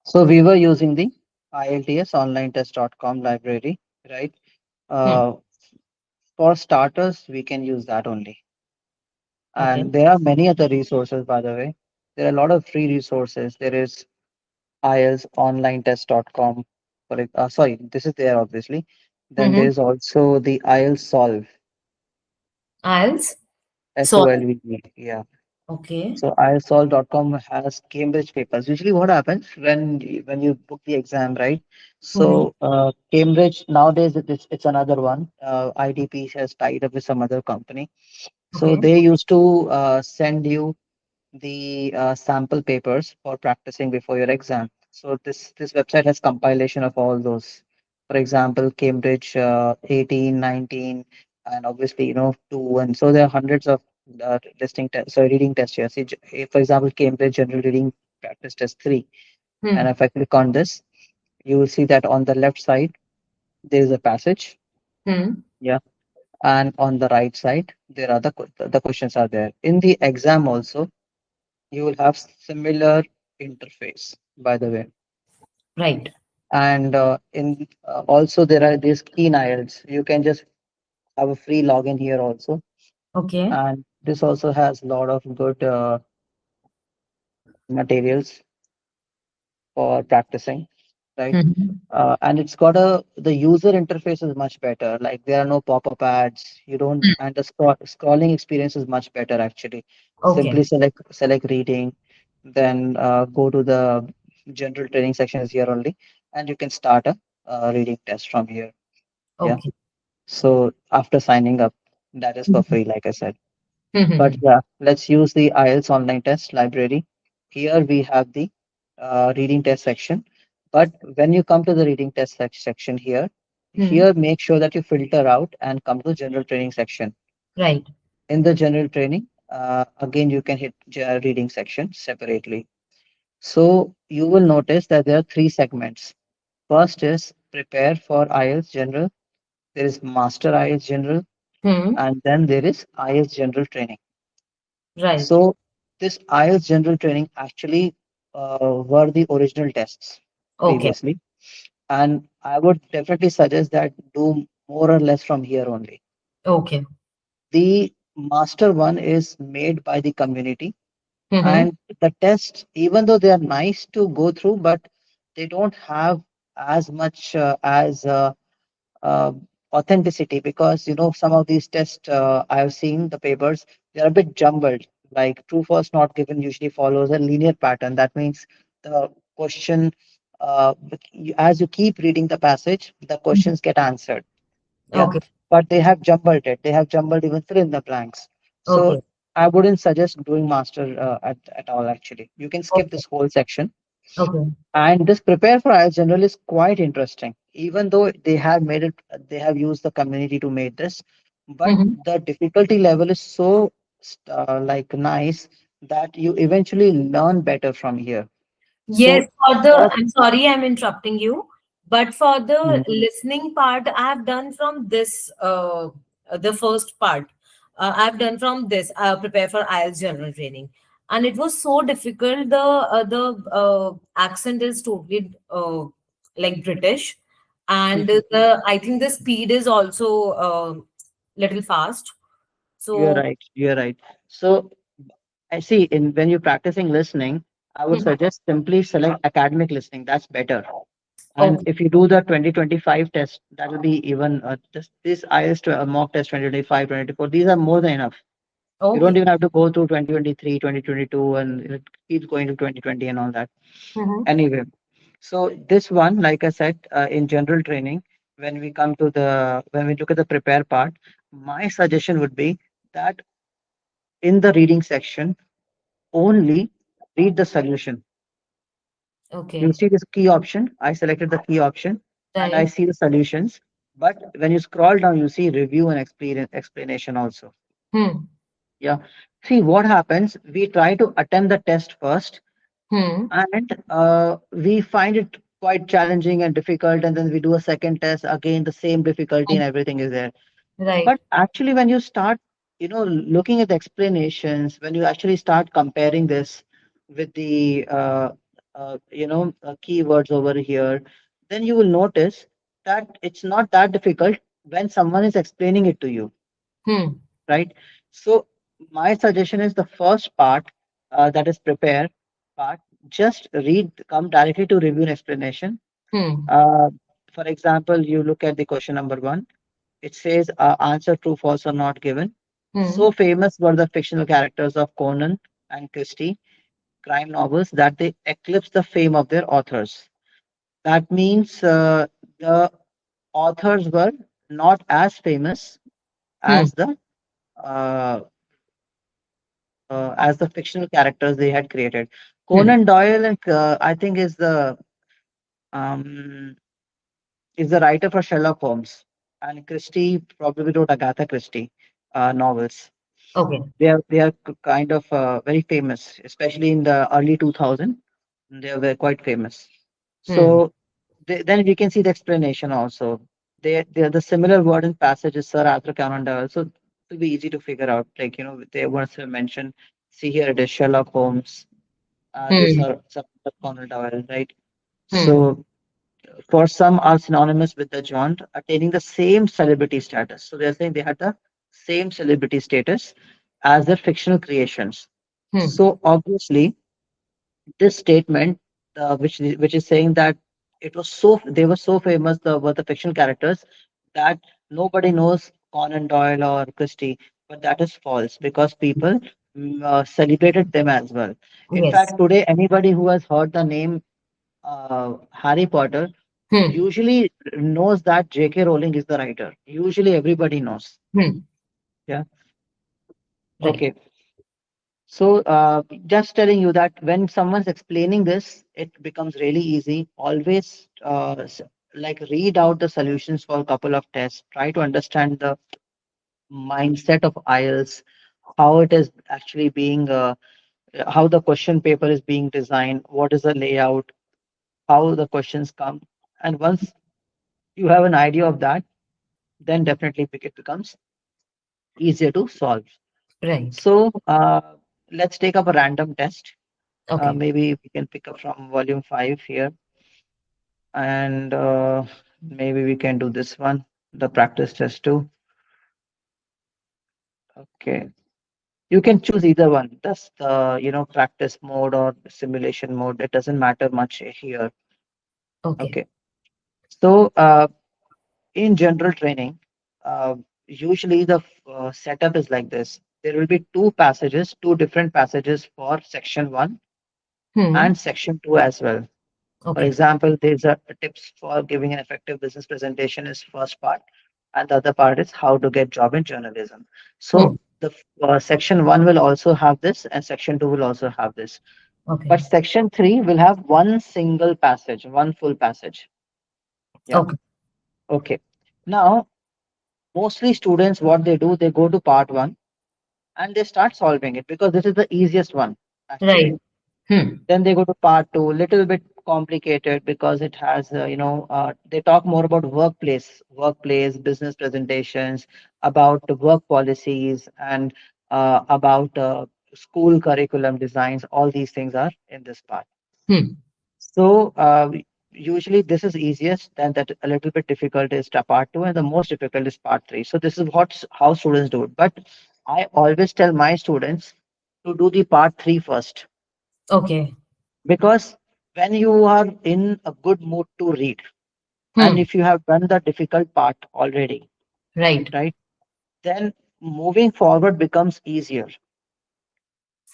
So we were using the IELTS onlinetest.com library, right? Hmm. Uh, for starters, we can use that only. Okay. And there are many other resources, by the way. There are a lot of free resources. There is IELTSonlinetest.com. Sorry, this is there obviously. Then there Mm-hmm. is also the IELTS Solve, IELTS. So, SOLVE. Yeah. okay. So IELTSolve.com has Cambridge papers. Usually, what happens when you book the exam, right? Mm-hmm. So Cambridge nowadays it's another one. IDP has tied up with some other company. So Okay. they used to send you the sample papers for practicing before your exam. So this website has compilation of all those. For example, Cambridge 18, 19, and obviously 2, and so there are hundreds of listing test, so reading tests here. See, for example, Cambridge General Reading Practice Test 3, and Hmm. if I click on this, you will see that on the left side there is a passage, Hmm. yeah, and on the right side there are the questions are there. In the exam also you will have similar interface, by the way. Right. And in also there are these keen IELTS. You can just have a free login here also, Okay. and this also has a lot of good materials for practicing, right? Mm-hmm. And it's got the user interface is much better. Like there are no pop-up ads. You don't, and the scrolling experience is much better actually. Okay. Simply select reading, then go to the general training section is here only, and you can start a reading test from here. Yeah. Okay. So after signing up, that is for free, like I said. But Mm-hmm. yeah, let's use the IELTS online test library. Here we have the reading test section. But when you come to the reading test section Hmm. here make sure that you filter out and come to general training section. Right. In the general training, again you can hit reading section separately. So you will notice that there are three segments. First is prepare for IELTS general. There is master IELTS general, Hmm. and then there is IELTS general training. Right. So this IELTS general training actually were the original tests Okay. previously, and I would definitely suggest that do more or less from here only. Okay. The master one is made by the community, Mm-hmm. and the tests, even though they are nice to go through, but they don't have as much as uh, authenticity, because some of these tests I have seen the papers, they are a bit jumbled. Like true false not given usually follows a linear pattern. That means the question, as you keep reading the passage, the questions get answered. Yeah, Okay. but they have jumbled it. They have jumbled even fill in the blanks. So Okay. I wouldn't suggest doing master at all. Actually, you can skip Okay. this whole section, Okay. and this prepare for IELTS general is quite interesting, even though they have used the community to make this, but Mm-hmm. the difficulty level is so like nice that you eventually learn better from here. Yes, So for the, first, I'm sorry, I'm interrupting you, but for the Mhm. listening part, I have done from this, the first part. I've done from this, prepare for IELTS general training, and it was so difficult. The accent is totally like British, and the I think the speed is also little fast. You're So, right. You're right. So I see in when you're practicing listening, I would hmm, suggest simply select academic listening. That's better. And okay, if you do the 2025 test, that will be even this IELTS mock test 2025, 2024. These are more than enough. You don't okay, even have to go through 2023, 2022, and it keeps going to 2020 and all that. hmm, Anyway, so this one, like I said, in general training, when we look at the prepare part, my suggestion would be that in the reading section, only read the solution. You okay, see this key option. I selected the key option and I right, see the solutions. But when you scroll down, you see review and explanation also. hmm, Yeah. See what happens. We try to attempt the test first, hmm, and we find it quite challenging and difficult. And then we do a second test, again, the same difficulty and everything is there. right, But actually, when you start, looking at the explanations, when you actually start comparing this with the keywords over here, then you will notice that it's not that difficult when someone is explaining it to you, Hmm. right? So my suggestion is the first part, that is prepare part, just read, come directly to review and explanation. Hmm. Uh, for example, you look at the question number one. It says answer true, false, or not given. Hmm. So famous were the fictional characters of Conan and Christie crime novels that they eclipse the fame of their authors. That means the authors were not as famous Hmm. as uh, the fictional characters they had created. Hmm. Conan Doyle, I think, um, is the writer for Sherlock Holmes, and Christie probably wrote Agatha Christie novels. Okay. They are kind of very famous, especially in the early 2000. They were quite famous. Hmm. So then we can see the explanation also. They are the similar word and passages, Sir Arthur Conan Doyle. So it will be easy to figure out. Like, they once mentioned, see here it is Sherlock Holmes, this Hmm. Sir Arthur Conan Doyle, right? Hmm. So for some are synonymous with the genre, attaining the same celebrity status. So they're saying they had the same celebrity status as their fictional creations. Hmm. So obviously, this statement, which is saying that they were so famous, the fictional characters, that nobody knows Conan Doyle or Christie, but that is false because people celebrated them as well. In Yes. fact, today anybody who has heard the name Harry Potter Hmm. usually knows that J.K. Rowling is the writer. Usually everybody knows. Hmm. Yeah. Right. Okay. So, just telling you that when someone's explaining this, it becomes really easy. Always, like, read out the solutions for a couple of tests. Try to understand the mindset of IELTS, how it is actually being, how the question paper is being designed, what is the layout, how the questions come. And once you have an idea of that, then definitely it becomes easier to solve. Right. So, let's take up a random test. Okay. Maybe we can pick up from volume 5 here, and maybe we can do this one, the practice test too. Okay. You can choose either one. That's the, practice mode or simulation mode. It doesn't matter much here. Okay. Okay. So, in general training, usually the setup is like this. There will be two different passages for section one Hmm. and section two as well. For Okay. example, there's a tips for giving an effective business presentation is first part, and the other part is how to get job in journalism. Hmm. So the section one will also have this, and section two will also have this. But Okay. section three will have one single passage, one full passage. Yeah. Okay. Okay. Now, mostly students, what they do, they go to part one and they start solving it because this is the easiest one, Right. actually. Hmm. Then they go to part two, little bit complicated because it has, they talk more about workplace, business presentations, about the work policies, and about school curriculum designs. All these things are in this part. Hmm. So usually this is easiest, then that a little bit difficult is part two, and the most difficult is part three. So this is how students do it. But I always tell my students to do the part three first, Okay. because when you are in a good mood to read, and Hmm. if you have done the difficult part already, Right. right, then moving forward becomes easier.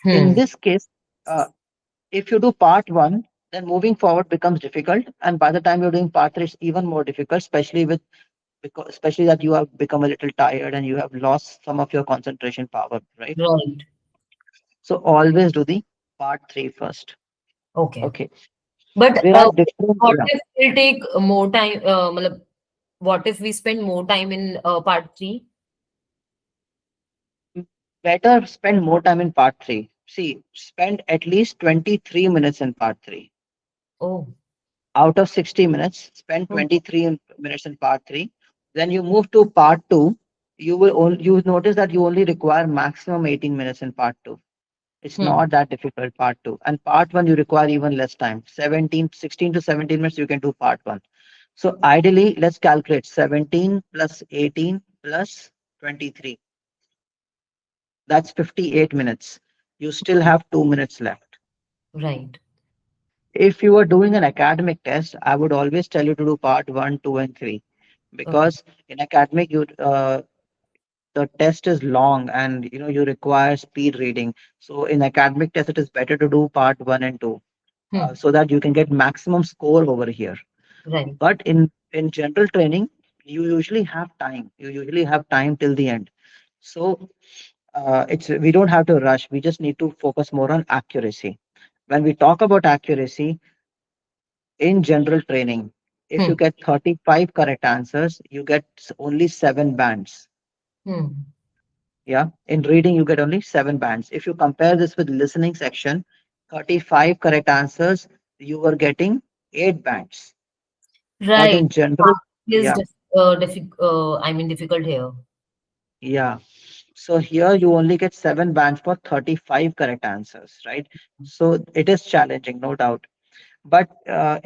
In Hmm. this case, uh, if you do part one, then moving forward becomes difficult, and by the time you're doing part three, it's even more difficult, especially that you have become a little tired and you have lost some of your concentration power, right? Right. So always do the part three first. Okay. Okay. But There are different, what yeah. if we'll take more time? Matlab, what if we spend more time in part three? Better spend more time in part three. See, spend at least 23 minutes in part three. Oh. Out of 60 minutes, spend Hmm. 23 minutes in part three. Then you move to part two. You will notice that you only require maximum 18 minutes in part two. It's Hmm. not that difficult, part two. And part one, you require even less time. 16 to 17 minutes, you can do part one. So ideally, let's calculate 17 plus 18 plus 23. That's 58 minutes. You still have 2 minutes left. Right. If you are doing an academic test, I would always tell you to do part one, two, and three, Okay. because in academic, the test is long and you require speed reading. So in academic test, it is better to do part one and two, Hmm. so that you can get maximum score over here. Right. But in general training, you usually have time. You usually have time till the end. So it's we don't have to rush. We just need to focus more on accuracy. When we talk about accuracy in general training, if you Hmm. get 35 correct answers, you get only 7 bands. Hmm. Yeah. In reading, you get only 7 bands. If you compare this with listening section, 35 correct answers, you were getting 8 bands. But Right. in general, Is yeah, I mean difficult here. yeah. So here you only get 7 bands for 35 correct answers, right? So it is challenging, no doubt. But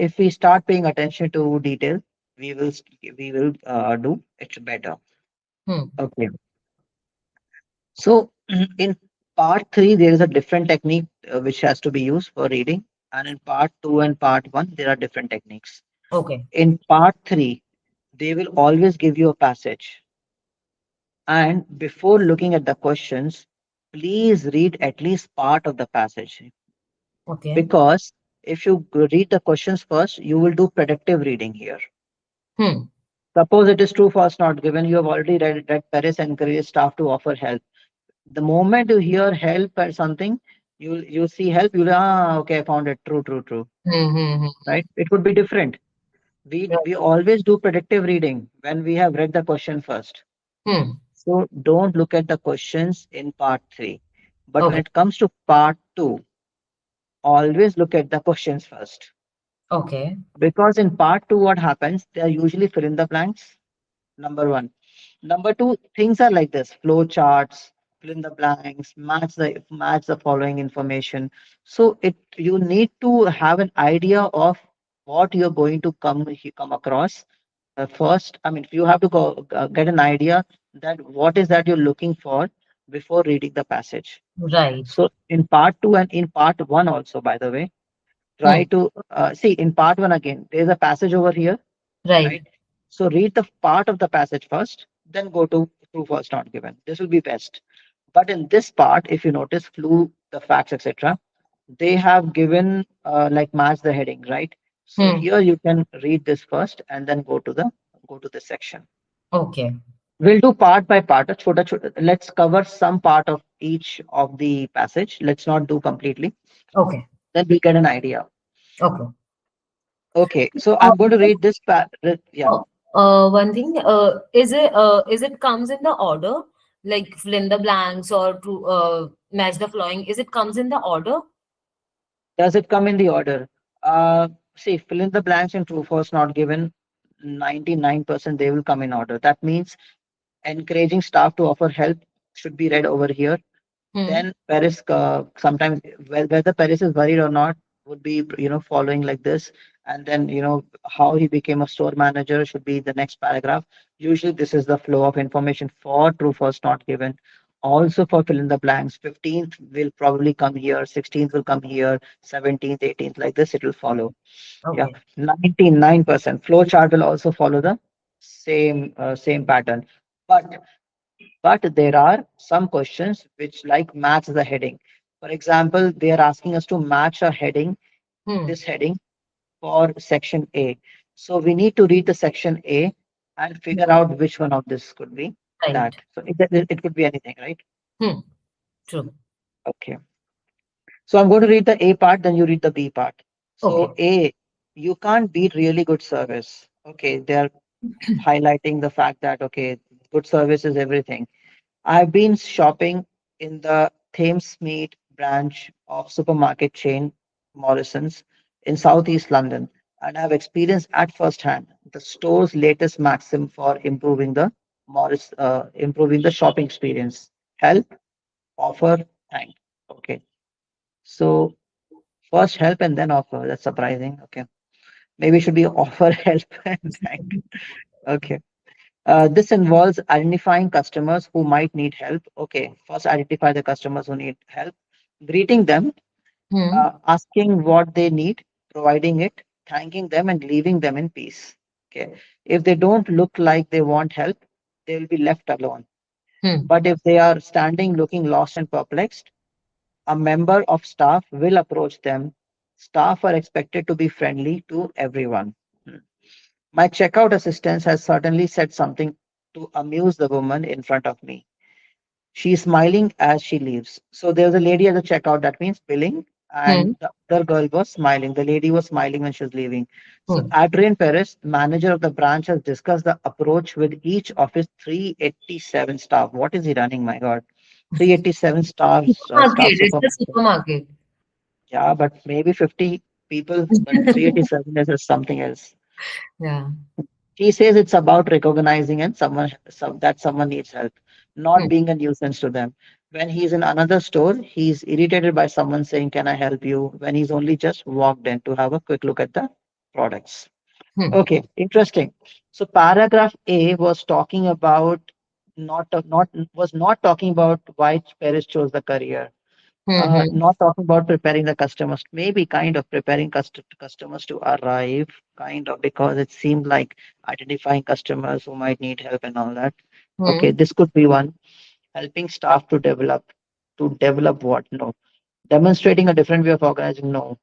if we start paying attention to detail, we will do it better. Hmm. Okay. So in part three, there is a different technique which has to be used for reading, and in part two and part one, there are different techniques. Okay. In part three, they will always give you a passage, and before looking at the questions, please read at least part of the passage, Okay. because if you read the questions first, you will do predictive reading here. Hmm. Suppose it is true, false, not given. You have already read Paris encourages staff to offer help. The moment you hear help or something, you see help, you'll okay, I found it. True, true, true. Hmm. Hmm. Hmm. Right? It would be different. We always do predictive reading when we have read the question first. Hmm. So don't look at the questions in part three. But when Okay. it comes to part two, always look at the questions first. Okay. Because in part two, what happens? They are usually fill in the blanks. Number one. Number two, things are like this: flow charts, fill in the blanks, match the following information. So it you need to have an idea of what you're going to come across first. I mean, you have to get an idea that what is that you're looking for before reading the passage. Right. So in part two and in part one also, by the way, try Hmm. to see in part one again. There's a passage over here, Right. right? So read the part of the passage first, then go to true false not given. This will be best. But in this part, if you notice flu, the facts, etc., they have given like match the heading, right? So Hmm. here you can read this first and then go to the section. Okay. We'll do part by part. Let's cover some part of each of the passage. Let's not do completely. Okay. Then we get an idea. Okay. Okay, so Uh, I'm going to read this part. Yeah. One thing, is it comes in the order, like fill in the blanks or to match the flowing? Is it comes in the order? Does it come in the order? See, fill in the blanks in true, false, not given. 99% they will come in order. That means encouraging staff to offer help should be read over here. Hmm. Then Paris, sometimes whether Paris is worried or not would be following like this, and then how he became a store manager should be the next paragraph. Usually this is the flow of information for true, false, not given. Also for fill in the blanks, 15th will probably come here, 16th will come here, 17th, 18th, like this it will follow. Yeah, Okay. 99% flow chart will also follow the same pattern. But there are some questions which like match the heading. For example, they are asking us to match a heading, Hmm. this heading for section A. So we need to read the section A and figure out which one of this could be Right. that. So it could be anything, right? Hmm. True. Okay. So I'm going to read the A part, then you read the B part. Okay. So A, you can't beat really good service. Okay, they're highlighting the fact that okay, good service is everything. I've been shopping in the Thamesmead branch of supermarket chain Morrison's in Southeast London, and I've experienced at first hand the store's latest maxim for improving the shopping experience. Help, offer, thank. Okay. So first help and then offer. That's surprising. Okay. Maybe it should be offer help and thank. Okay. This involves identifying customers who might need help. Okay. First, identify the customers who need help, greeting them, Hmm. asking what they need, providing it, thanking them, and leaving them in peace. Okay. If they don't look like they want help, they will be left alone. Hmm. But if they are standing looking lost and perplexed, a member of staff will approach them. Staff are expected to be friendly to everyone. Hmm. My checkout assistant has certainly said something to amuse the woman in front of me. She's smiling as she leaves. So there's a lady at the checkout, that means billing, and Hmm. the other girl was smiling. The lady was smiling when she was leaving. So Hmm. Adrian Perez, manager of the branch, has discussed the approach with each of his 387 staff. What is he running, my God? 387 stars, staff Supermarket. It's a supermarket. supermarket. Yeah, but maybe 50 people, but 387 is something else. Yeah. He says it's about recognizing and that someone needs help, not Hmm. being a nuisance to them. When he's in another store, he's irritated by someone saying, "Can I help you?" when he's only just walked in to have a quick look at the products. Hmm. Okay, interesting. So paragraph A was talking about not talking about why Paris chose the career, Hmm. not talking about preparing the customers, maybe kind of preparing customers to arrive, kind of, because it seemed like identifying customers who might need help and all that. Okay, Hmm. this could be one. Helping staff to develop what? No. Demonstrating a different way of organizing? No.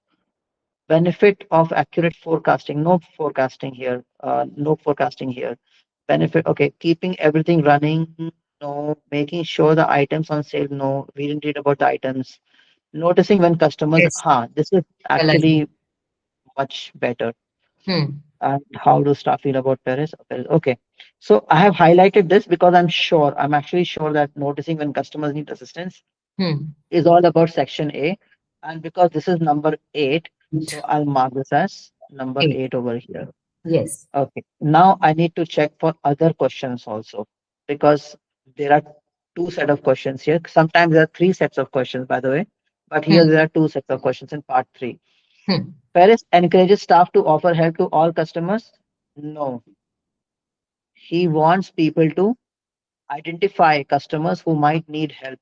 Benefit of accurate forecasting? No forecasting here. No forecasting here. Benefit, okay. Keeping everything running? No. Making sure the items on sale? No. We didn't read about the items. Noticing when customers, Yes. this is Realizing. actually much better. Hmm. And how do staff feel about Paris? Okay. So I have highlighted this because I'm actually sure that noticing when customers need assistance Hmm. is all about section A. And because this is number 8, so I'll mark this as number Okay. 8 over here. Yes. Okay. Now I need to check for other questions also, because there are two set of questions here. Sometimes there are three sets of questions, by the way, but here Hmm. there are two sets of questions in part 3. Hmm. Paris encourages staff to offer help to all customers. No, he wants people to identify customers who might need help.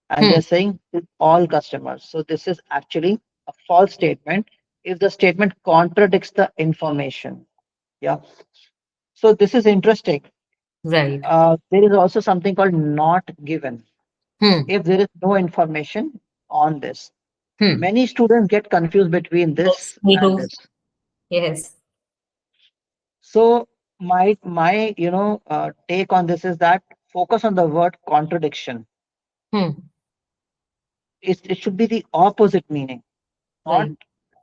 And Hmm. they're saying to all customers. So this is actually a false statement if the statement contradicts the information. Yeah. So this is interesting. Right. There is also something called not given. Hmm. If there is no information on this, Hmm. many students get confused between Yes. this Me and too. this. Yes. So my take on this is that focus on the word contradiction. Hmm. It should be the opposite meaning, not Right.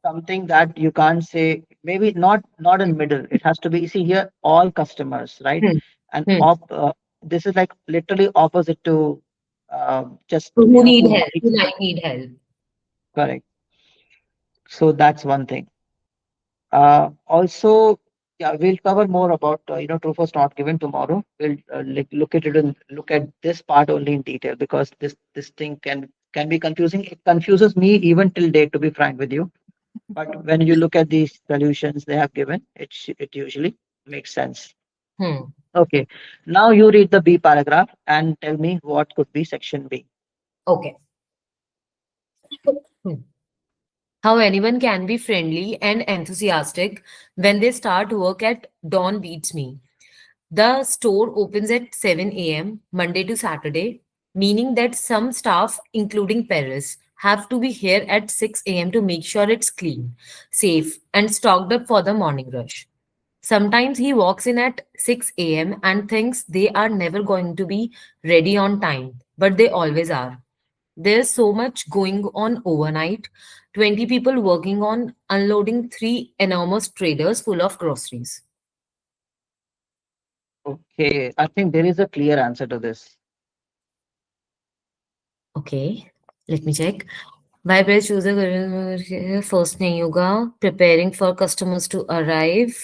something that you can't say. Maybe not in middle. It has to be. See here, all customers, right? Hmm. And Hmm. this is like literally opposite to just So who need who help? might Who might need help? correct. So that's one thing. Also, yeah, we'll cover more about true false not given tomorrow. We'll look at it and look at this part only in detail, because this thing can be confusing. It confuses me even till date, to be frank with you. But when you look at these solutions they have given, it usually makes sense. Hmm. Okay, now you read the B paragraph and tell me what could be section B. Okay. Hmm. How anyone can be friendly and enthusiastic when they start work at dawn beats me. The store opens at 7 a.m. Monday to Saturday, meaning that some staff, including Paris, have to be here at 6 a.m. to make sure it's clean, safe, and stocked up for the morning rush. Sometimes he walks in at 6 a.m. and thinks they are never going to be ready on time, but they always are. There's so much going on overnight. 20 people working on unloading three enormous trailers full of groceries. Okay, I think there is a clear answer to this. Okay, let me check. Why best choose a career? First नहीं होगा. Preparing for customers to arrive.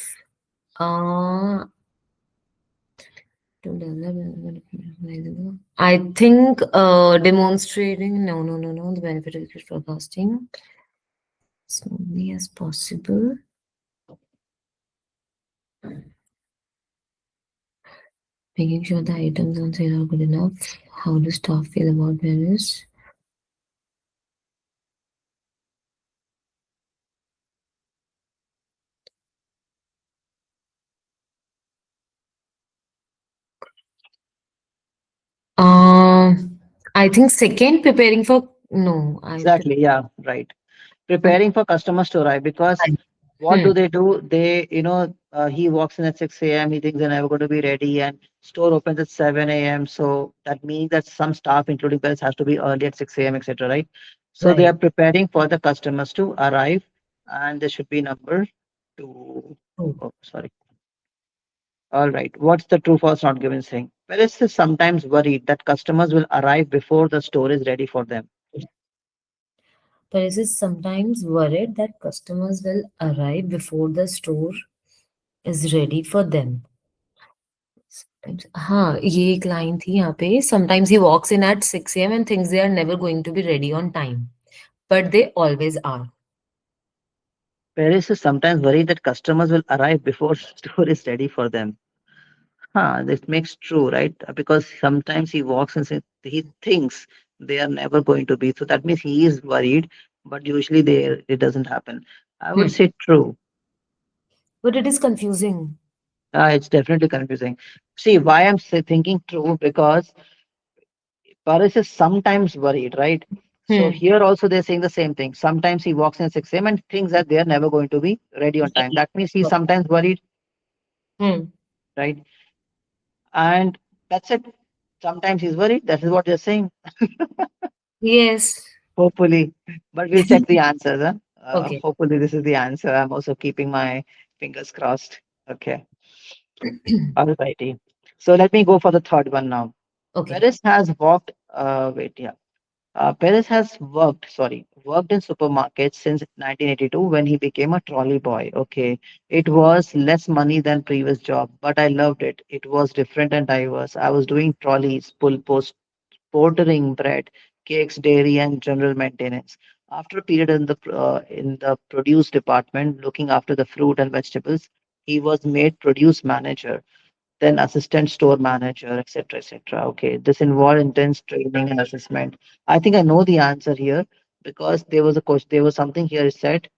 Uh, To develop. I think demonstrating. No, no, no, no. The benefit of forecasting smoothly as possible. Making sure the items on sale are good enough. How do staff feel about various? I think second, preparing for no. Exactly. Yeah. Right. Um, Preparing for customers to arrive because what hmm, do? They, he walks in at 6 a.m. He thinks they're never going to be ready, and store opens at 7 a.m. So that means that some staff, including parents, has to be early at 6 a.m., etc. Right? So they right. are preparing for the customers to arrive, and there should be number two. Oh. Oh, sorry. All right. What's the true false not given thing? Parents is sometimes worried that customers will arrive before the store is ready for them. Paris is sometimes worried that customers will arrive before the store is ready for them. Sometimes, हाँ ये एक line थी यहाँ पे. Sometimes he walks in at 6 a.m. and thinks they are never going to be ready on time, but they always are. Parents is sometimes worried that customers will arrive before store is ready for them. Huh, this makes true, right? Because sometimes he walks and says he thinks they are never going to be. So that means he is worried, but usually it doesn't happen. I would Hmm. say true. But it is confusing. It's definitely confusing. See, why thinking true? Because Paris is sometimes worried, right? So Hmm. here also they're saying the same thing. Sometimes he walks in at 6 a.m. and thinks that they are never going to be ready on time. Ready. That means he's sometimes worried, Hmm. right? And that's it. Sometimes he's worried. That is what they're saying. Yes. Hopefully, but we'll check the answers. Huh? Okay. Hopefully, this is the answer. I'm also keeping my fingers crossed. Okay, alrighty. So let me go for the third one now. Okay. Paris has walked. Wait, yeah. Paris has worked in supermarkets since 1982 when he became a trolley boy. Okay, it was less money than previous job, but I loved it. It was different and diverse. I was doing trolleys, pull post portering bread, cakes, dairy, and general maintenance. After a period in the produce department, looking after the fruit and vegetables, he was made produce manager, then assistant store manager, etc., etc. Okay, this involved intense training and assessment. I think I know the answer here because there was a question. There was something here. It said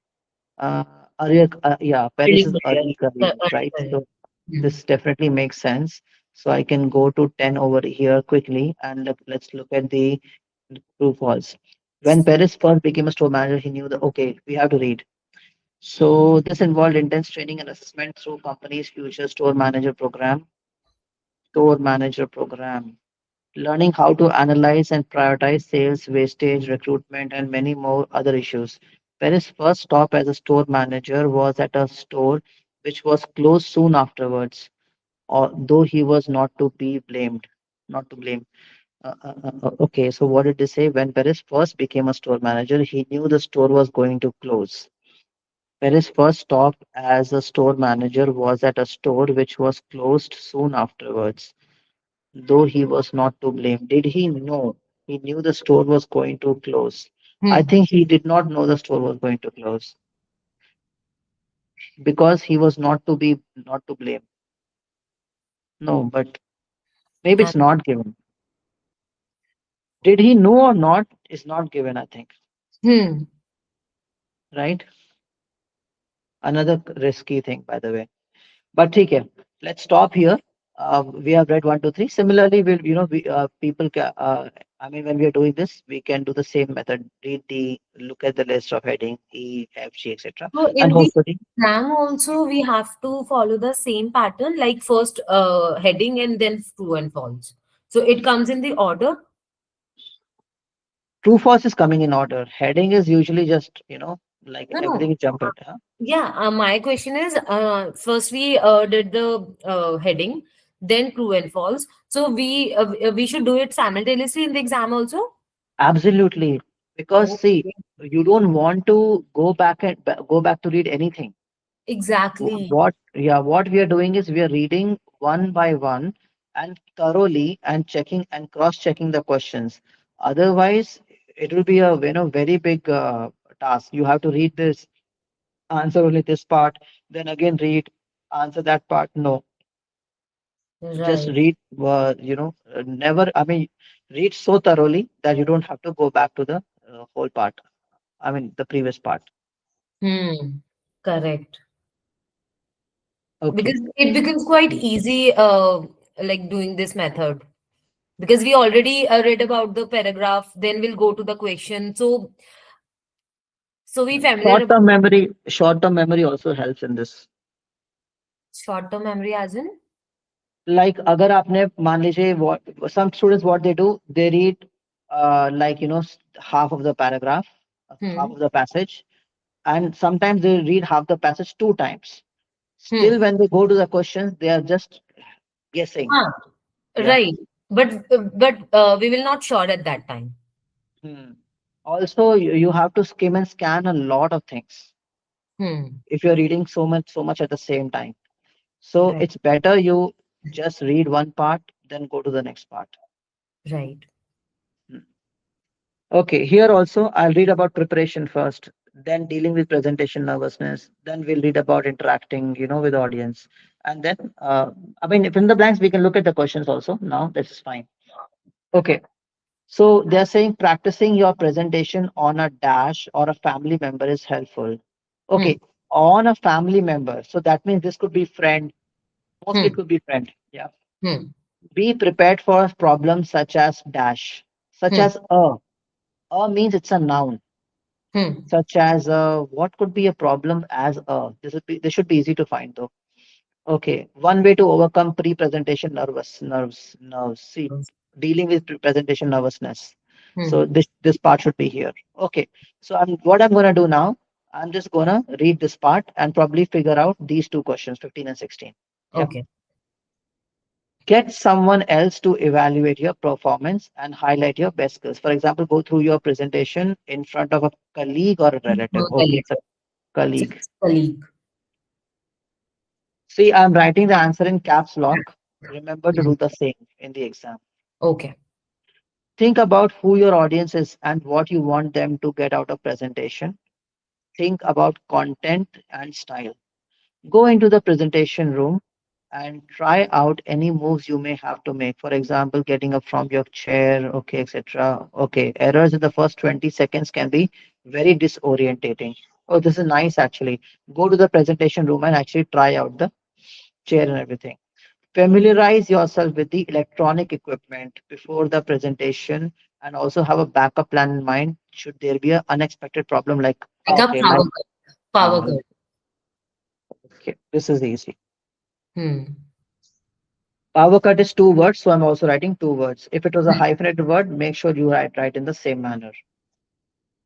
uh, earlier. Yeah, Paris Really is good. early career, right? Yeah. So Hmm. this definitely makes sense. So I can go to 10 over here quickly and let's look at the true false. When Paris first became a store manager, he knew that, okay, we have to read. So this involved intense training and assessment through company's future store manager program, learning how to analyze and prioritize sales, wastage, recruitment, and many more other issues. Paris' first stop as a store manager was at a store which was closed soon afterwards, although he was not to be blamed. Not to blame. Okay, so what did they say? When Perez first became a store manager, he knew the store was going to close. Perez first stop as a store manager was at a store which was closed soon afterwards, though he was not to blame. Did he know? He knew the store was going to close. I Hmm. think he did not know the store was going to close because he was not to blame. No, but maybe And it's not given. Did he know or not? Is not given, I think. hmm. Right? Another risky thing, by the way. But okay, let's stop here. We have read one, two, three. Similarly, I mean, when we are doing this, we can do the same method. Look at the list of heading E, F, G, etc. So And in the hopefully, exam also we have to follow the same pattern, like first heading and then true and false. So it comes in the order. true false is coming in order. Heading is usually just, like No, no. everything is jump Uh, at. Huh? Yeah, my question is first we did the heading, then true and false. So we should do it simultaneously in the exam also. Absolutely. Because see, Okay. you don't want to go back to read anything. Exactly. What we are doing is we are reading one by one, and thoroughly and checking and cross-checking the questions. Otherwise, it will be a very big task. You have to read this, answer only this part, then again read, answer that part. No, just Right. read. Never. I mean, read so thoroughly that you don't have to go back to the whole part. I mean, the previous part. Hmm. Correct. Okay. Because it becomes quite easy, like doing this method. Because we already read about the paragraph, then we'll go to the question. So we familiar about Short-term memory also helps in this. short-term memory as in. Like अगर आपने मान लीजिए what some students what they do, they read like half of the paragraph, half Hmm. of the passage, and sometimes they read half the passage two times. Hmm. Still, when they go to the questions, they are just guessing. Ah, Yeah. right. But we will not short at that time. Hmm. Also, you have to skim and scan a lot of things Hmm. if you're reading so much at the same time. So Right. it's better you just read one part, then go to the next part. Right. Hmm. Okay, here also I'll read about preparation first, then dealing with presentation nervousness, then we'll read about interacting, with the audience. And then, I mean, if in the blanks, we can look at the questions also. Now, this is fine. Okay, so they're saying practicing your presentation on a dash or a family member is helpful. Hmm. Okay, on a family member. So that means this could be friend. Mostly it Hmm. could be friend. Yeah. Hmm. Be prepared for problems such as dash, such Hmm. as a. A means it's a noun, Hmm. such as what could be a problem as a. This should be easy to find though. Okay, one way to overcome pre-presentation nerves. See, dealing with presentation nervousness. So Hmm. this part should be here. Okay, so what I'm gonna do now. I'm just gonna read this part and probably figure out these two questions, 15 and 16. Yeah. Okay. Get someone else to evaluate your performance and highlight your best skills. For example, go through your presentation in front of a colleague or a relative. Okay, Colleague. it's a colleague. Colleague. See, I'm writing the answer in caps lock. Remember to Hmm. do the same in the exam. Okay. Think about who your audience is and what you want them to get out of presentation. Think about content and style. Go into the presentation room and try out any moves you may have to make. For example, getting up from your chair, okay, etc. Okay, errors in the first 20 seconds can be very disorientating. Oh, this is nice actually. Go to the presentation room and actually try out the chair and everything. Familiarize yourself with the electronic equipment before the presentation and also have a backup plan in mind should there be an unexpected problem like Like a okay, power like cut. Power cut. okay, this is easy. Hmm. Power cut is two words, so I'm also writing two words. If it was a Hmm. hyphenated word, make sure you write in the same manner.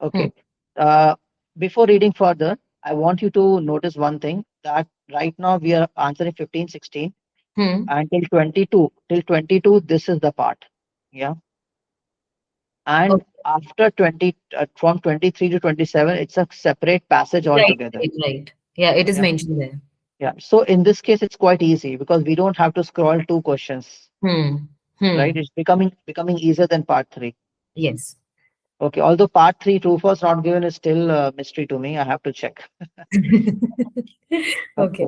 Hmm. Okay. Uh, Before reading further, I want you to notice one thing that right now we are answering 15, 16 Hmm. until 22. Till 22, this is the part. Yeah. And Okay. after 20, from 23 to 27, it's a separate passage Right. altogether. Right. Right. Yeah, it is Yeah. mentioned there. Yeah. So in this case, it's quite easy because we don't have to scroll two questions, Hmm. right? Hmm. It's becoming easier than part three. Yes. Okay, although part three, true false not given is still a mystery to me. I have to check. Okay. Okay.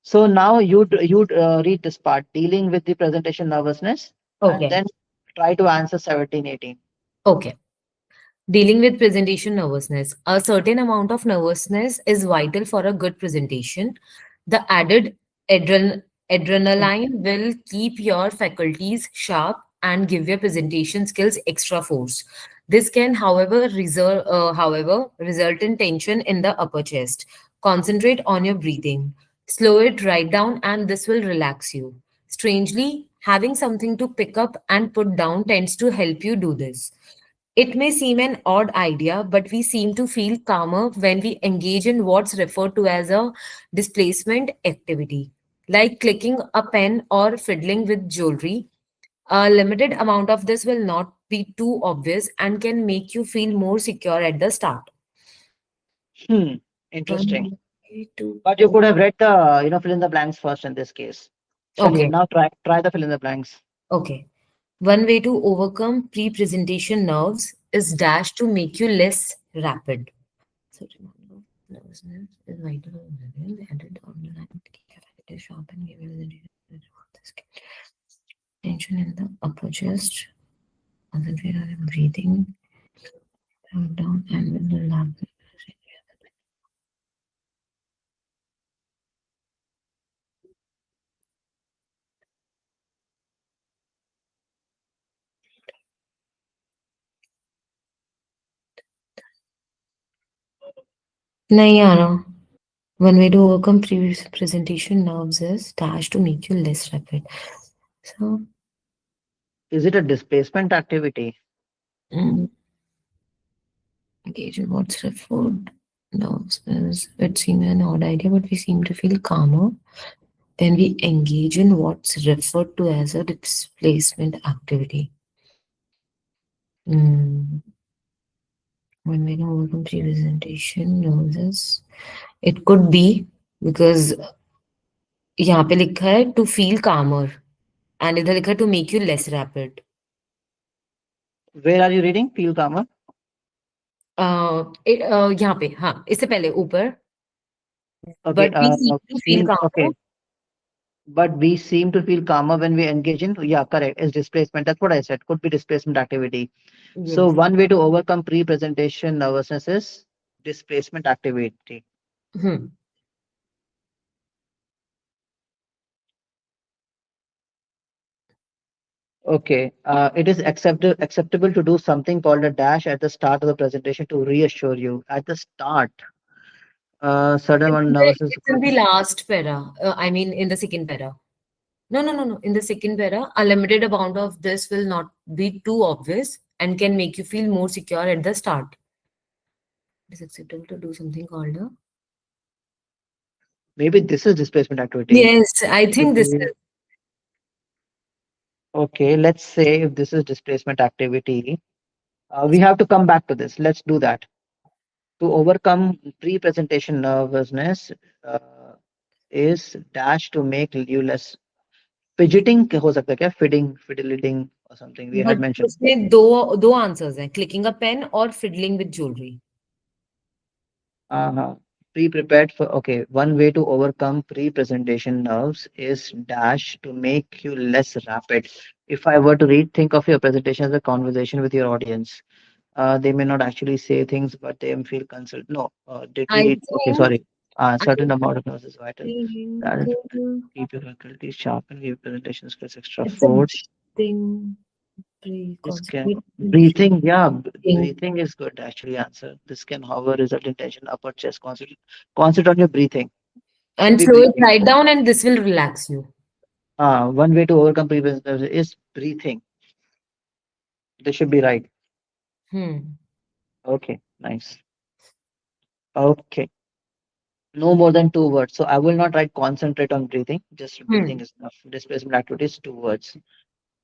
So now you'd read this part, dealing with the presentation nervousness, and Okay. then try to answer 17, 18. Okay. Dealing with presentation nervousness. A certain amount of nervousness is vital for a good presentation. The added adrenaline will keep your faculties sharp and give your presentation skills extra force. This can, however, result in tension in the upper chest. Concentrate on your breathing. Slow it right down, and this will relax you. Strangely, having something to pick up and put down tends to help you do this. It may seem an odd idea, but we seem to feel calmer when we engage in what's referred to as a displacement activity, like clicking a pen or fiddling with jewelry. A limited amount of this will not be too obvious and can make you feel more secure at the start. Hmm, interesting. One way to But you could have read the, fill in the blanks first in this case. चलिए, Okay. now try the fill in the blanks. Okay. One way to overcome pre-presentation nerves is dash to make you less rapid. So remember, nervousness is vital for level added on the line. Keep effective, sharp, and give you the tension in the upper chest. Concentrate on your breathing. Calm down and with the lab. नहीं आ रहा. One way to overcome presentation nerves is dash to make you less rapid. So, Is it a displacement activity? mm, engage in what's referred nerves is it seems an odd idea, but we seem to feel calmer when we engage in what's referred to as a displacement activity. Mm, when we know overcome presentation nerves is it could be because यहाँ पे लिखा है to feel calmer and इधर लिखा है to make you less rapid. Where are you reading? Feel calmer. यहाँ पे हाँ इससे पहले ऊपर Okay. but we seem to feel Seem calmer. okay. But we seem to feel calmer when we engage in, yeah, correct. It's displacement. That's what I said. Could be displacement activity. So Yes. one way to overcome pre-presentation nervousness is displacement activity. Hmm. Okay. It is acceptable to do something called a dash at the start of the presentation to reassure you. At the start, sudden one nervousness. It's in the last para. I mean, in the second para. No, no, no, no. In the second para, a limited amount of this will not be too obvious and can make you feel more secure at the start. It is acceptable to do something called a. Maybe this is displacement activity. Yes, I think this is. Okay, let's say if this is displacement activity, we have to come back to this. Let's do that. To overcome pre-presentation nervousness is dash to make you less fidgeting हो सकता है क्या? Fiddling or something we But had mentioned. उसमें दो answers हैं. Clicking a pen or fiddling with jewelry. Uh-huh. Pre-prepared for, okay, one way to overcome pre-presentation nerves is dash to make you less rapid. If I were to read, think of your presentation as a conversation with your audience. They may not actually say things, but they feel concerned. No, did we I read? Okay, think. sorry. I Certain amount of nerves is vital. That think is, keep your faculty sharp and give presentation skills extra it's a force. thing. This can Concentrate on breathing, yeah, breathing. breathing is good actually answer. This can however result in tension upper chest. Concentrate on your breathing. Should And be slow it breathing. right down, and this will relax you. One way to overcome previous nerves is breathing. This should be right. Hmm. Okay, nice. Okay. No more than 2 words. So I will not write concentrate on breathing. Just breathing Hmm. is enough. Displacement activities, 2 words.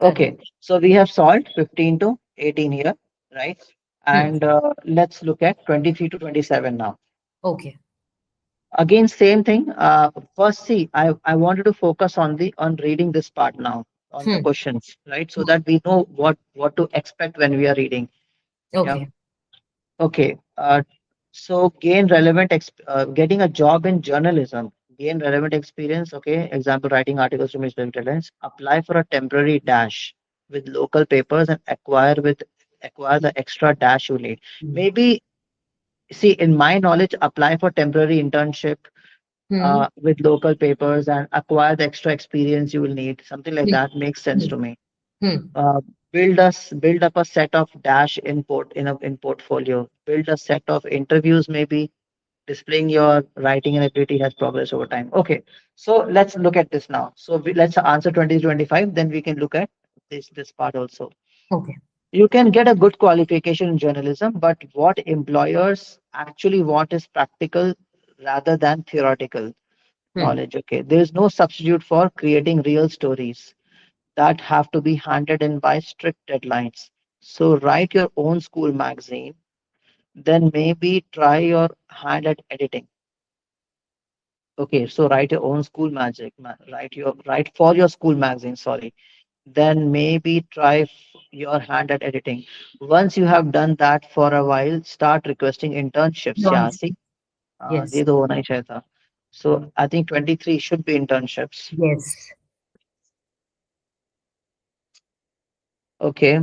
Correct. Okay. So we have solved 15 to 18 here, right? Hmm. And let's look at 23 to 27 now. Okay. Again, same thing. First, see, I wanted to focus on the on reading this part now, on the Hmm. questions, right? So that we know what to expect when we are reading. Yeah. Okay. Okay. So getting a job in journalism, gain relevant experience. Okay. Example, writing articles to meet deadlines. Apply for a temporary dash with local papers and acquire the extra dash you need. Hmm. Maybe see, in my knowledge, apply for temporary internship Hmm. with local papers and acquire the extra experience you will need. Something like Hmm. that makes sense Hmm. to me. Hmm. Uh, build up a set of dash in portfolio. Build a set of interviews, maybe displaying your writing and ability has progressed over time. Okay, so let's look at this now. So let's answer 2025. Then we can look at this part also. Okay. You can get a good qualification in journalism, but what employers actually want is practical rather than theoretical Hmm. knowledge. Okay, there's no substitute for creating real stories that have to be handed in by strict deadlines. So write your own school magazine, then maybe try your hand at editing. Okay, so write your own school magic, write for your school magazine, sorry. Then maybe try your hand at editing. Once you have done that for a while, start requesting internships. Yeah, Launch. see, Yes. ये तो होना ही चाहिए था. So I think 23 should be internships. Yes. Okay,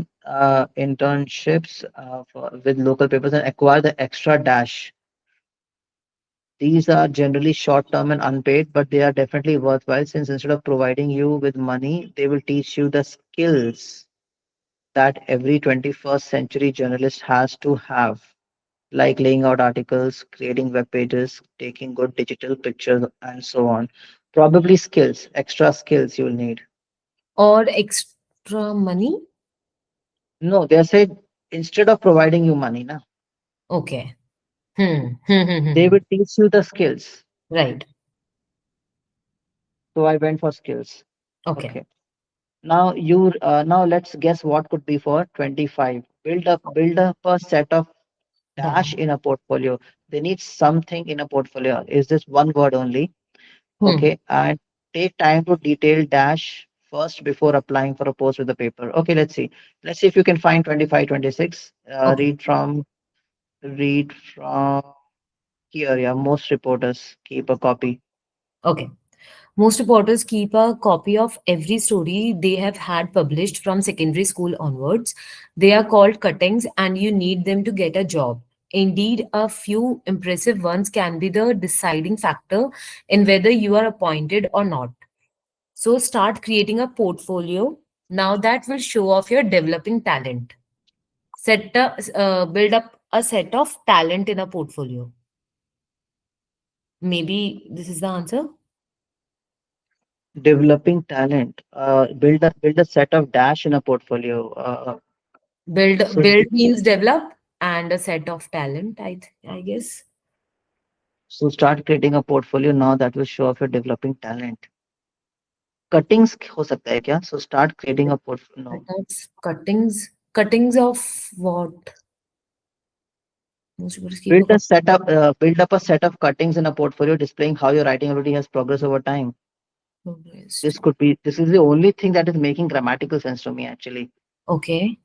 internships with local papers and acquire the extra dash. These are generally short term and unpaid, but they are definitely worthwhile since instead of providing you with money, they will teach you the skills that every 21st century journalist has to have, like laying out articles, creating web pages, taking good digital pictures, and so on. Probably skills, extra skills you'll need. Or extra money? No, they said instead of providing you money, na, Okay. Hmm. Hmm. Hmm. Hmm. they Hmm. will teach you the skills. Right. So I went for skills. Okay. Okay. Now let's guess what could be for 25. Build up a set of dash Done. in a portfolio. They need something in a portfolio. Is this one word only? Hmm. Okay. And take time to detail dash first before applying for a post with the paper. Okay, let's see. Let's see if you can find 25, 26. Okay. Read from here. Yeah, most reporters keep a copy. Okay. Most reporters keep a copy of every story they have had published from secondary school onwards. They are called cuttings, and you need them to get a job. Indeed, a few impressive ones can be the deciding factor in whether you are appointed or not. So, start creating a portfolio. Now, that will show off your developing talent. Build up a set of talent in a portfolio. Maybe this is the answer. Developing talent. Build a set of dash in a portfolio. Build So build means develop, and a set of talent, I guess. so start creating a portfolio now that will show off your developing talent. Cuttings हो सकता है क्या? So start creating a portfolio. No. That's cuttings of what? Most people keep a Build up a set of cuttings in a portfolio displaying how your writing ability has progressed over time. progressed. This is the only thing that is making grammatical sense to me actually. Okay.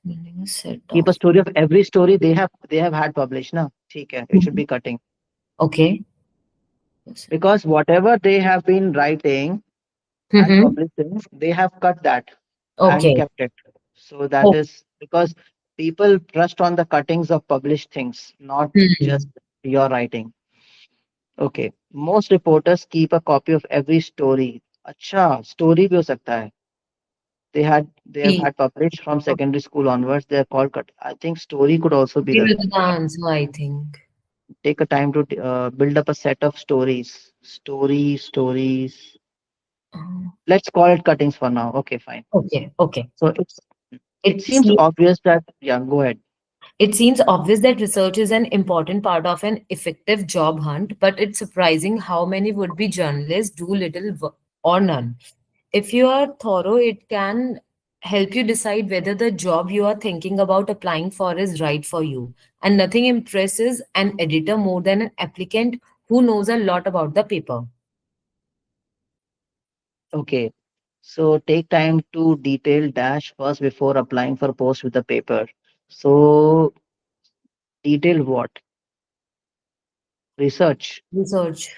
Building a set Keep a of. story of every story they have had published ना. ठीक है, it should Mhm. be cutting Okay. A set of. because whatever they have been writing and Mm-hmm. publishing, they have cut that and Okay. kept it. So that Oh. is because people trust on the cuttings of published things, not just Hmm. your writing. Okay. Most reporters keep a copy of every story. अच्छा, story भी हो सकता है. They have B. had published from Okay. secondary school onwards. They are called cut. I think story could also be B the will be the answer, I think. take a time to build up a set of stories. Stories. Uh, Let's call it cuttings for now. Okay, fine. Okay. Okay. So it It seems seems obvious that yeah, go ahead. It seems obvious that research is an important part of an effective job hunt, but it's surprising how many would be journalists do little or none. If you are thorough, it can help you decide whether the job you are thinking about applying for is right for you. And nothing impresses an editor more than an applicant who knows a lot about the paper. Okay. So take time to detail dash first before applying for post with the paper. So detail what? Research. Research.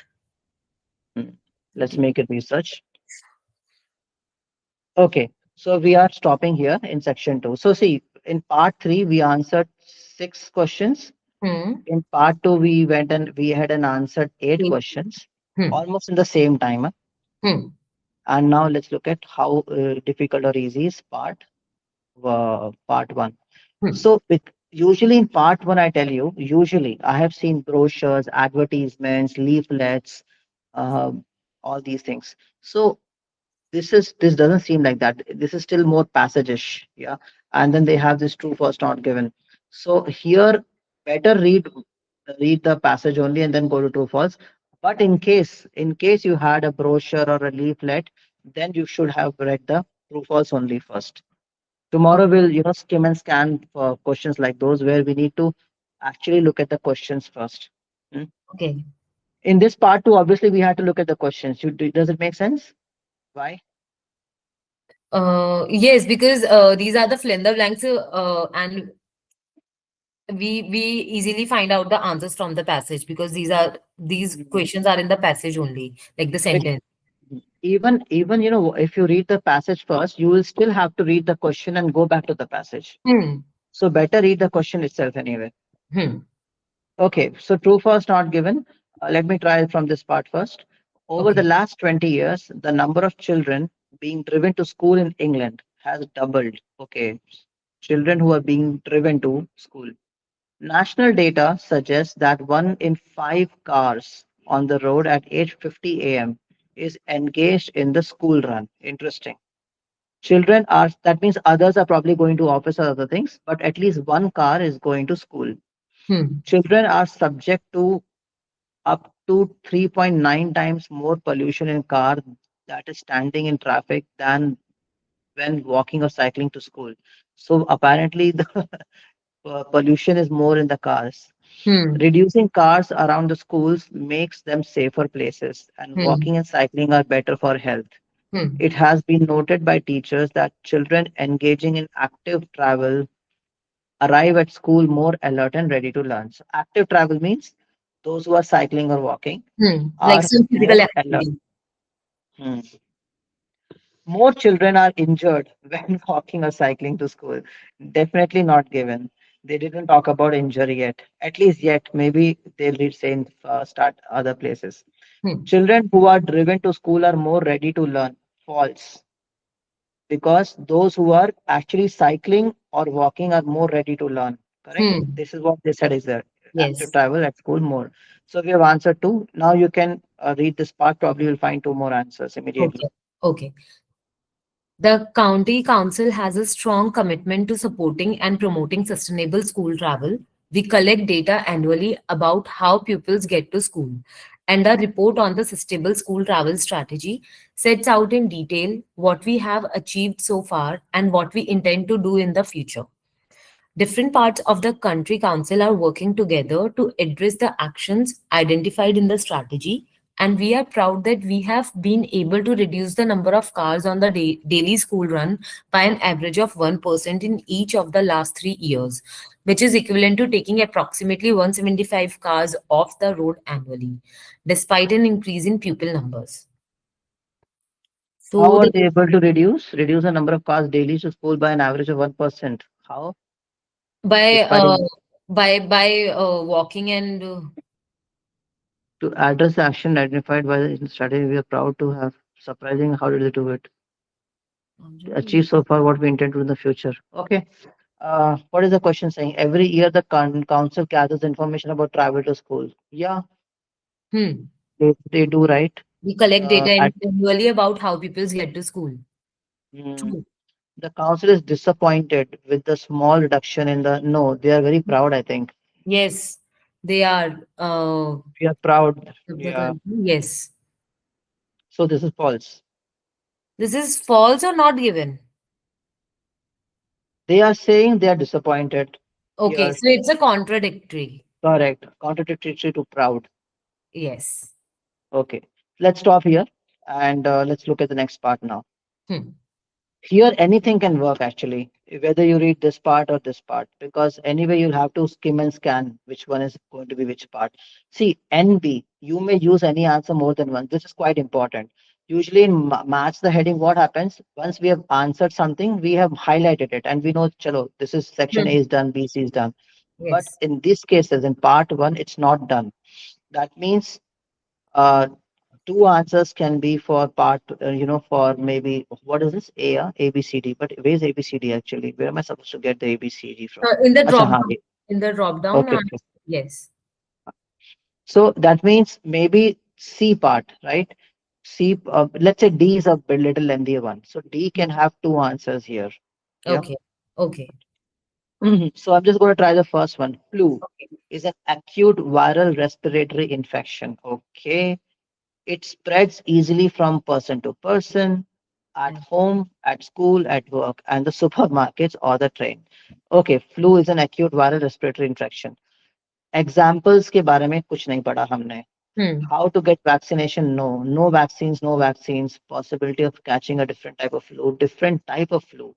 Hmm. Let's make it research. Okay. So we are stopping here in section 2. So see, in part 3, we answered 6 questions. Hmm. In part 2, we went and we had and answered 8 questions, Hmm. almost in the same time. Huh? Hmm. And now let's look at how difficult or easy is part 1. Hmm. So usually in part 1, I tell you, usually I have seen brochures, advertisements, leaflets, um, all these things. So this doesn't seem like that. This is still more passage-ish, yeah. And then they have this true false not given. So here, better read the passage only and then go to true false. But in case you had a brochure or a leaflet, then you should have read the true false only first. Tomorrow we'll skim and scan for questions like those where we need to actually look at the questions first. Hmm? Okay. In this part two, obviously we had to look at the questions. Does it make sense? Why? Yes, because these are the fill in the blanks, and we easily find out the answers from the passage because these Mhm. questions are in the passage only, like the Bec- sentence. even if you read the passage first, you will still have to read the question and go back to the passage. Hmm. So better read the question itself anyway. Hmm. Okay, so true first not given. Let me try from this part first. Over the Okay. last 20 years, the number of children being driven to school in England has doubled. Okay, children who are being driven to school. National data suggests that 1 in 5 cars on the road at 8:50 a.m. is engaged in the school run. Interesting. Children are, that means others are probably going to office or other things, but at least one car is going to school. Hmm. Children are subject to up to 3.9 times more pollution in car that is standing in traffic than when walking or cycling to school. So apparently the pollution is more in the cars. Hmm. Reducing cars around the schools makes them safer places, and Hmm. walking and cycling are better for health. Hmm. It has been noted by teachers that children engaging in active travel arrive at school more alert and ready to learn. So active travel means those who are cycling or walking Hmm. Like are some more physical alert. activity. Hmm. More children are injured when walking or cycling to school. Definitely not given. They didn't talk about injury yet. At least yet. Maybe they'll say in start other places. Hmm. Children who are driven to school are more ready to learn. False. Because those who are actually cycling or walking are more ready to learn. Correct? Hmm. This is what they said is there. Active Yes. travel at school more. So we have answered two. Now you can read this part. Probably you'll find two more answers immediately. Okay. Okay. The county council has a strong commitment to supporting and promoting sustainable school travel. We collect data annually about how pupils get to school, and our report on the sustainable school travel strategy sets out in detail what we have achieved so far and what we intend to do in the future. Different parts of the country council are working together to address the actions identified in the strategy, and we are proud that we have been able to reduce the number of cars on the daily school run by an average of 1% in each of the last 3 years, which is equivalent to taking approximately 175 cars off the road annually, despite an increase in pupil numbers. How So, are they able to reduce the number of cars daily to school by an average of 1%? How? by Despite uh, in- walking and to address the action identified by the strategy, we are proud to have. Surprising, how did they do it? To achieve so far what we intend to do in the future. Okay. What is the question saying? Every year the council gathers information about travel to school. Yeah, hmm. they do right. We collect data At annually about how people get to school. mm, True. the council is disappointed with the small reduction in the no. They are very proud. I think Yes, they are we are proud. of the Yeah. country. Yes. So this is false. This is false or not given. They are saying they are disappointed. Okay, Here, so it's a contradictory. correct. Contradictory to proud. Yes. Okay. Let's stop here and let's look at the next part now. Hmm. Here, anything can work actually, whether you read this part or this part, because anyway, you'll have to skim and scan which one is going to be which part. See, NB, you may use any answer more than once. This is quite important. Usually in maths, the heading, what happens? Once we have answered something, we have highlighted it and we know, chalo, this is section A Hmm. is done, B, C is done. But Yes. in these cases, in part one, it's not done. That means uh, two answers can be for part, for maybe what is this? A B C D. But where's A B C D actually? Where am I supposed to get the A B C D from? In the Acha, drop haan, down. In the drop down. okay, okay. Yes. So that means maybe C part, right? C, let's say D is a little lengthier one. So D can have two answers here. Yeah. Okay. Okay. So I'm just going to try the first one. Flu Okay. is an acute viral respiratory infection. Okay. It spreads easily from person to person, at home, at school, at work, and the supermarkets or the train. Okay, flu is an acute viral respiratory infection. Examples के बारे में कुछ नहीं पढ़ा हमने. Hmm. How to get vaccination? No, no vaccines, no vaccines. Possibility of catching a different type of flu, different type of flu.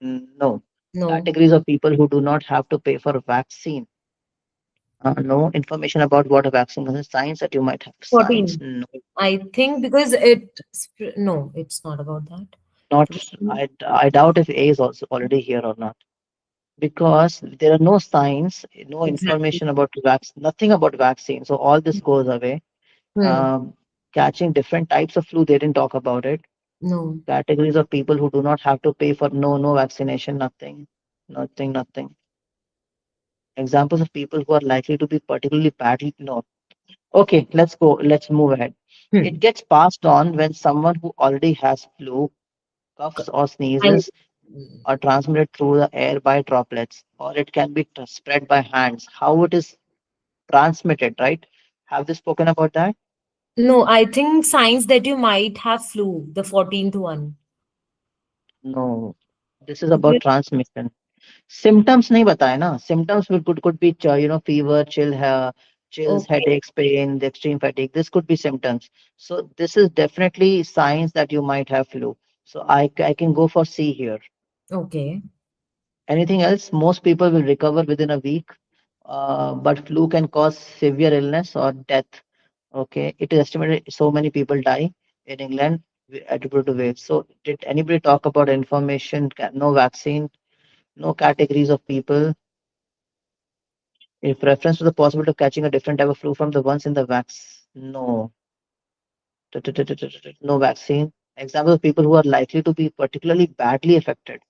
No. No. Categories of people who do not have to pay for a vaccine. No information about what a vaccine is. Signs that you might have signs. 14. No, I think because no, it's not about that. not. 14. I doubt if A is also already here or not, because there are no signs, no Exactly. information about nothing about vaccine. So all this goes away. Hmm. Um, Catching different types of flu, they didn't talk about it. No. Categories of people who do not have to pay for no vaccination, nothing, nothing. Examples of people who are likely to be particularly badly, no. Okay, let's go. Let's move ahead. It Hmm. gets passed on when someone who already has flu coughs or I sneezes or transmitted through the air by droplets, or it can be spread by hands. How it is transmitted, right? Have they spoken about that? no, I think signs that you might have flu, the 14th one. No. This is about transmission. Symptoms नहीं बताए ना. Symptoms could be fever, chills, Okay. headaches, pain, the extreme fatigue. This could be symptoms. So this is definitely signs that you might have flu. So I can go for C here. Okay. Anything else? Most people will recover within a week, but flu can cause severe illness or death. Okay, it is estimated so many people die in England attributed to waves. So did anybody talk about information? No vaccine, no categories of people. If reference to the possibility of catching a different type of flu from the ones in the vax, no, no vaccine. Example of people who are likely to be particularly badly affected.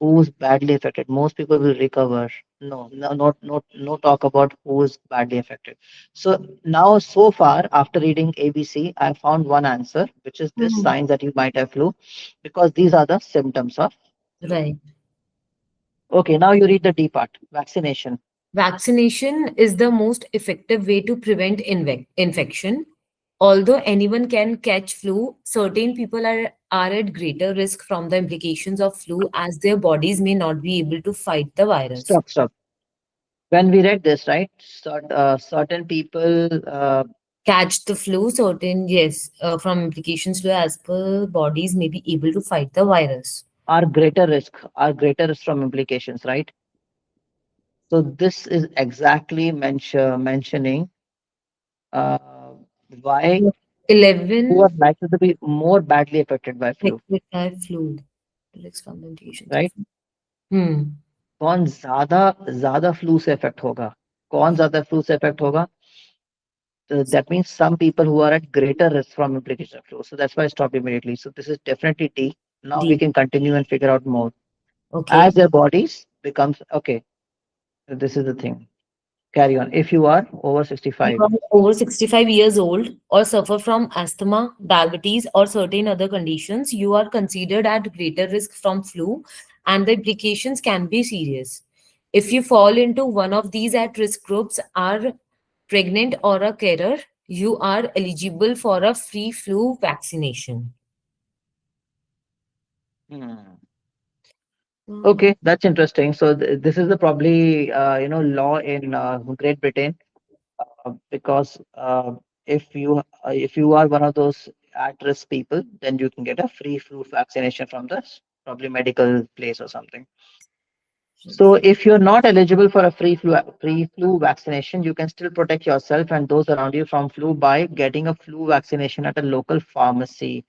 Who's badly affected? Most people will recover. No, no, no talk about who's badly affected. So now, so far, after reading ABC, I found one answer, which is this Hmm. signs that you might have flu, because these are the symptoms of flu. Right. Okay, now you read the D part, vaccination. Vaccination is the most effective way to prevent infection. Although anyone can catch flu, certain people are at greater risk from the implications of flu as their bodies may not be able to fight the virus. Stop. When we read this, right, certain people Catch the flu, certain, yes, from implications to as per bodies may be able to fight the virus. are greater risk from implications, right? So this is exactly mentioning uh, why who 11 are likely to be more badly affected by flu, affected by flu. Risk from the implications of right? flu. Hmm. कौन ज्यादा ज्यादा flu से effect होगा? कौन ज्यादा flu से effect होगा? That means some people who are at greater risk from implication of flu. So that's why I stopped immediately. So this is definitely D. Now we D. can continue and figure out more Okay. as their bodies becomes okay. So this is the thing. Carry on. If you are over You 65, are over 65 years old or suffer from asthma, diabetes, or certain other conditions, you are considered at greater risk from flu, and the implications can be serious. If you fall into one of these at risk groups, are pregnant or a carer, you are eligible for a free flu vaccination. hmm. Mhm. Okay, that's interesting. So this is the probably law in Great Britain, because if you are one of those at-risk people, then you can get a free flu vaccination from this probably medical place or something. So if you're not eligible for a free flu vaccination, you can still protect yourself and those around you from flu by getting a flu vaccination at a local pharmacy.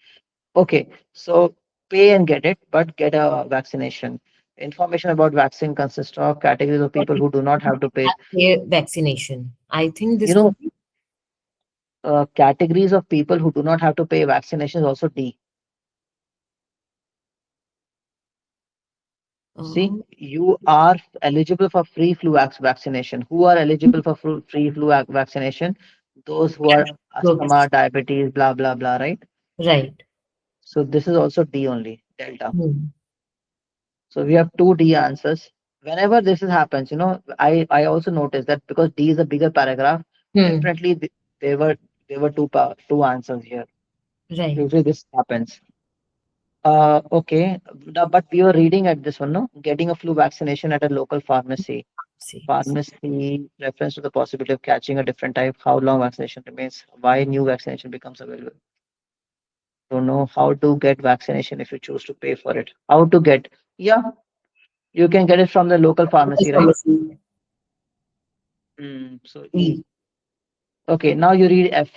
Okay, so pay and get it, but get a vaccination. Information about vaccine consists of categories of people who do not have to pay. Vaccination. I think You this could know, be. categories of people who do not have to pay vaccination is also D. See, Uh, you are eligible for free vaccination. Who are eligible for free vaccination? Those who are asthma, groups. diabetes, blah, blah, blah, right? Right. So this is also D only, delta. Hmm. So we have two D answers. Whenever this happens, I also noticed that because D is a bigger paragraph, Hmm. definitely there were two answers here. Right. Usually this happens. Okay, but we were reading at this one, no? Getting a flu vaccination at a local pharmacy. Vaccines. Pharmacy, reference to the possibility of catching a different type, how long vaccination remains, why new vaccination becomes available. Don't know how to get vaccination if you choose to pay for it. How to get? Yeah, you can get it from the local Local pharmacy, right? pharmacy. So E. E. Okay, now you read F.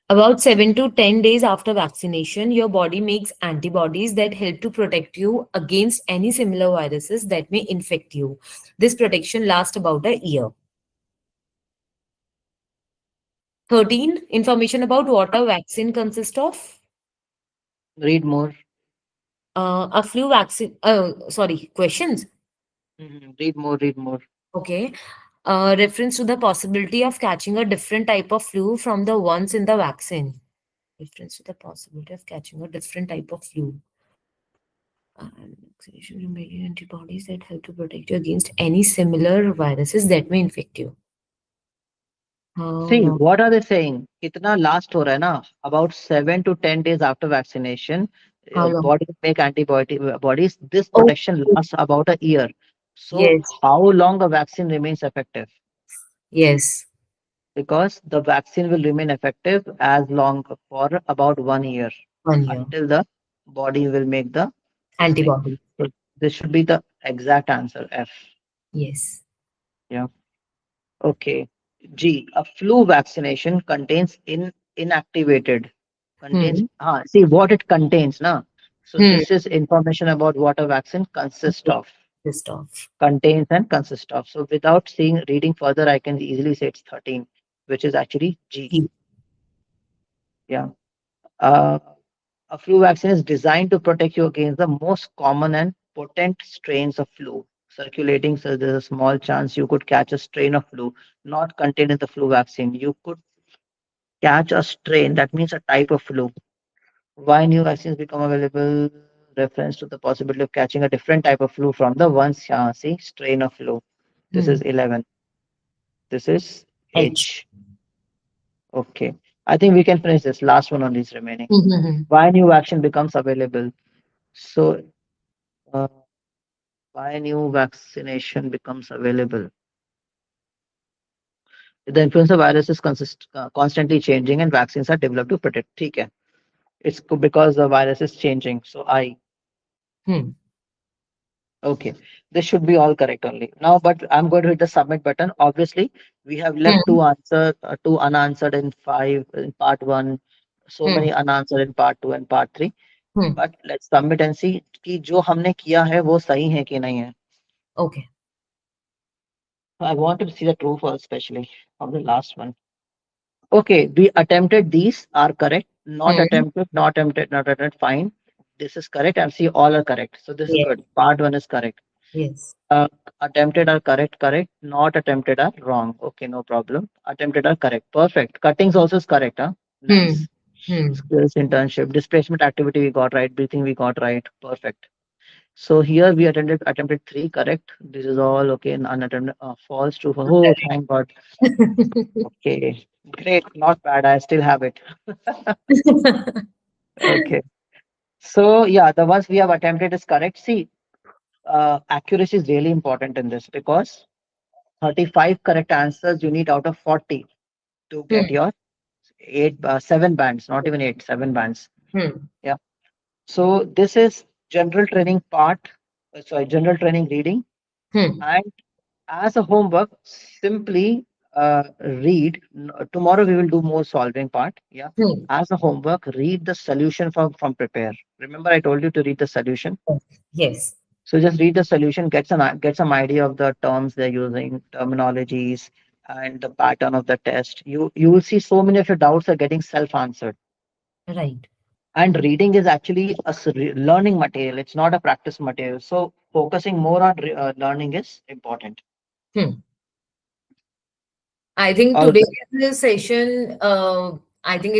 About 7 to 10 days after vaccination, your body makes antibodies that help to protect you against any similar viruses that may infect you. This protection lasts about a year. 13. Information about what a vaccine consists of. Read more. A flu vaccine. Sorry, questions. Read more. Read more. Okay. Reference to the possibility of catching a different type of flu from the ones in the vaccine. Reference to the possibility of catching a different type of flu. And vaccination remaining antibodies that help to protect you against any similar viruses that may infect you. See, Uh, what are they saying? Itna last ho raha hai na? About 7 to 10 days after vaccination, how your long? body make antibodies. This Oh, protection lasts about a year. So, yes, how long a vaccine remains effective? yes, Because the vaccine will remain effective as long for about 1 year 1 year. until the body will make the this thing. Antibody. So, this should be the exact answer. F. Yes. Yeah. Okay. G. A flu vaccination contains inactivated. Contains. Hmm. See what it contains, na. So Hmm. this is information about what a vaccine consists of, List of. contains and consists of. So without seeing reading further, I can easily say it's 13, which is actually G. E. Yeah. Uh, a flu vaccine is designed to protect you against the most common and potent strains of flu circulating. So there's a small chance you could catch a strain of flu not contained in the flu vaccine. You could catch a strain, that means a type of flu. Why new vaccines become available? Reference to the possibility of catching a different type of flu from the ones, see, strain of flu. This Hmm. is 11. This is H. H. Okay. I think we can finish this. Last one on these remaining. Hmm. Why new vaccine becomes available? So, uh, why new vaccination becomes available? The influenza virus is constantly changing and vaccines are developed to protect. Okay. Because the virus is changing. So, I. Hmm. Okay, this should be all correct only. Now, but I'm going to hit the submit button. Obviously, we have left Hmm. two unanswered in five in part one, so Hmm. many unanswered in part two and part three. Hmm. But let's submit and see कि जो हमने किया है वो सही है कि नहीं है. Okay. I want to see the true false especially of the last one. Okay, we attempted these are correct. Not Hmm. attempted, not attempted, not attempted. Fine. This is correct. And see all are correct. So this is Yes. good. Part one is correct. Yes. Uh, attempted are correct, correct. Not attempted are wrong. Okay, no problem. Attempted are correct. Perfect. Cuttings also is correct, huh? Hmm. Nice. Hmm. Skills, internship, displacement activity we got right, breathing we got right. Perfect. So here we attempted three correct. This is all okay and unattempted false true. Oh, thank God. Okay. Great. Not bad. I still have it. Okay. So yeah, the ones we have attempted is correct. See, accuracy is really important in this because 35 correct answers you need out of 40 to get Hmm. your seven bands, not even eight, seven bands. Hmm. Yeah. So this is general training part, general training reading. Hmm. And as a homework, simply read. Tomorrow we will do more solving part. Yeah. Hmm. As a homework, read the solution from prepare. Remember, I told you to read the solution. Yes. So just read the solution, get some idea of the terms they're using, terminologies, and the pattern of the test. You will see so many of your doubts are getting self answered. Right. And reading is actually a learning material. It's not a practice material. So focusing more on learning is important. Hmm. I think All today's session, I think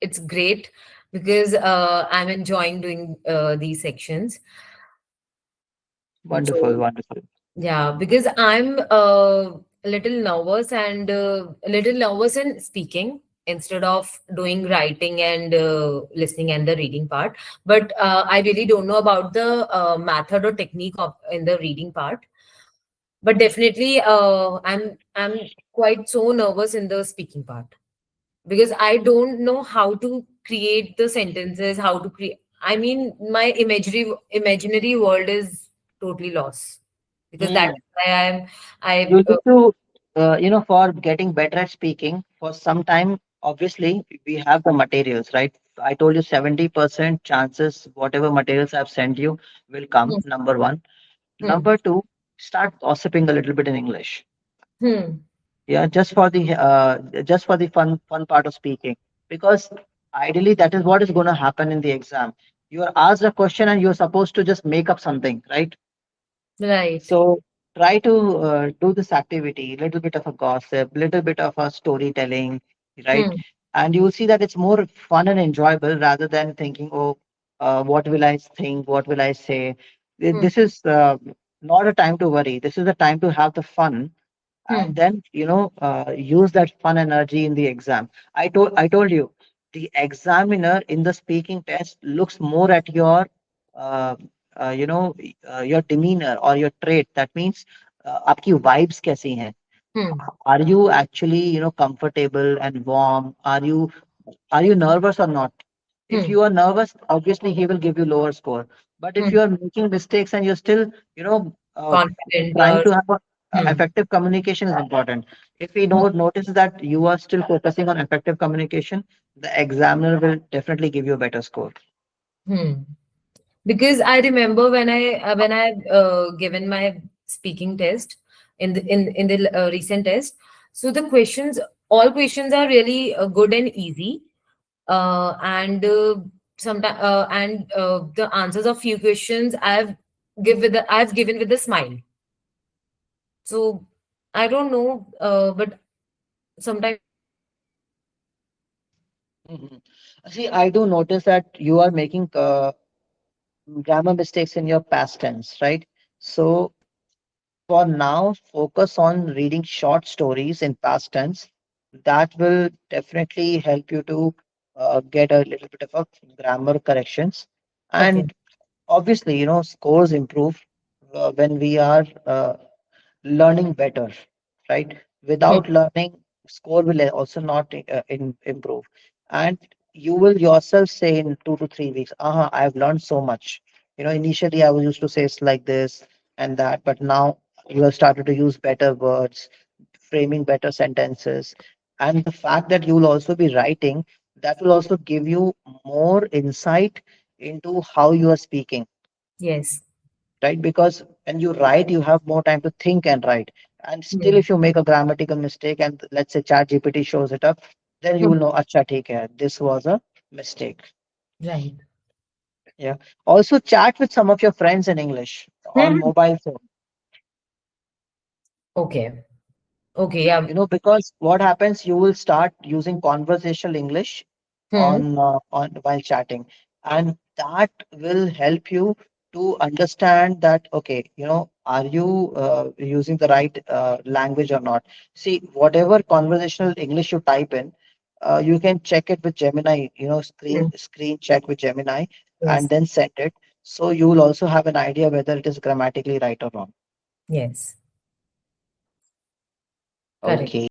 it's great because I'm enjoying doing these sections. wonderful, So wonderful. yeah, because I'm a little nervous and a little nervous in speaking instead of doing writing and listening and the reading part. But I really don't know about the method or technique of in the reading part. But definitely, I'm quite so nervous in the speaking part because I don't know how to create the sentences, how to create. I mean, my imaginary world is totally lost because that Mm. is why I You need to, for getting better at speaking, for some time, obviously, we have the materials, right? I told you 70% chances, whatever materials I've sent you will come, hmm, number one. hmm, Number two, start gossiping a little bit in English. hmm, Yeah, just for the fun part of speaking. Because ideally that is what is going to happen in the exam. You are asked a question and you're supposed to just make up something, right? right. So try to do this activity, little bit of a gossip, little bit of a storytelling, right? Hmm, And you'll see that it's more fun and enjoyable rather than thinking, oh, what will I think? What will I say? hmm, This is not a time to worry. This is the time to have the fun, and hmm, then use that fun energy in the exam. I told you, the examiner in the speaking test looks more at your uh, your demeanor or your trait. That means आपकी vibes कैसी हैं. hmm, Are you actually comfortable and warm? Are you nervous or not? If hmm, you are nervous, obviously he will give you lower score. But if hmm. you are making mistakes and you're still, Confident trying or to have hmm, effective communication is important. If he notices that you are still focusing on effective communication, the examiner will definitely give you a better score. hmm. Because I remember when I given my speaking test in the recent test. So the questions, all questions are really good and easy, and sometimes and the answers of few questions I've given with a smile. So I don't know, but sometimes I feel like I'm not confident enough. Mhm. See, I do notice that you are making grammar mistakes in your past tense, right? So for now, focus on reading short stories in past tense. That will definitely help you to get a little bit of a grammar corrections. Okay. And obviously, scores improve when we are learning better, right? Hmm. Without learning, score will also not improve. And you will yourself say in 2 to 3 weeks, I've learned so much. Initially I was used to say it's like this and that, but now you have started to use better words, framing better sentences. And the fact that you will also be writing, that will also give you more insight into how you are speaking, Yes. right? Because when you write, you have more time to think and write. And still, Hmm. if you make a grammatical mistake and let's say ChatGPT shows it up, then you Hmm. will know, acha, theek hai, this was a mistake. Right. Yeah. Also, chat with some of your friends in English on Hmm. mobile phone. Okay. Okay. Yeah. Because what happens, you will start using conversational English Hmm. on while chatting, and that will help you to understand that, okay, are you using the right language or not. See, whatever conversational English you type in, you can check it with Gemini, Hmm. screen check with Gemini, and Yes. then send it, so you will also have an idea whether it is grammatically right or wrong. Yes. Correct. Okay.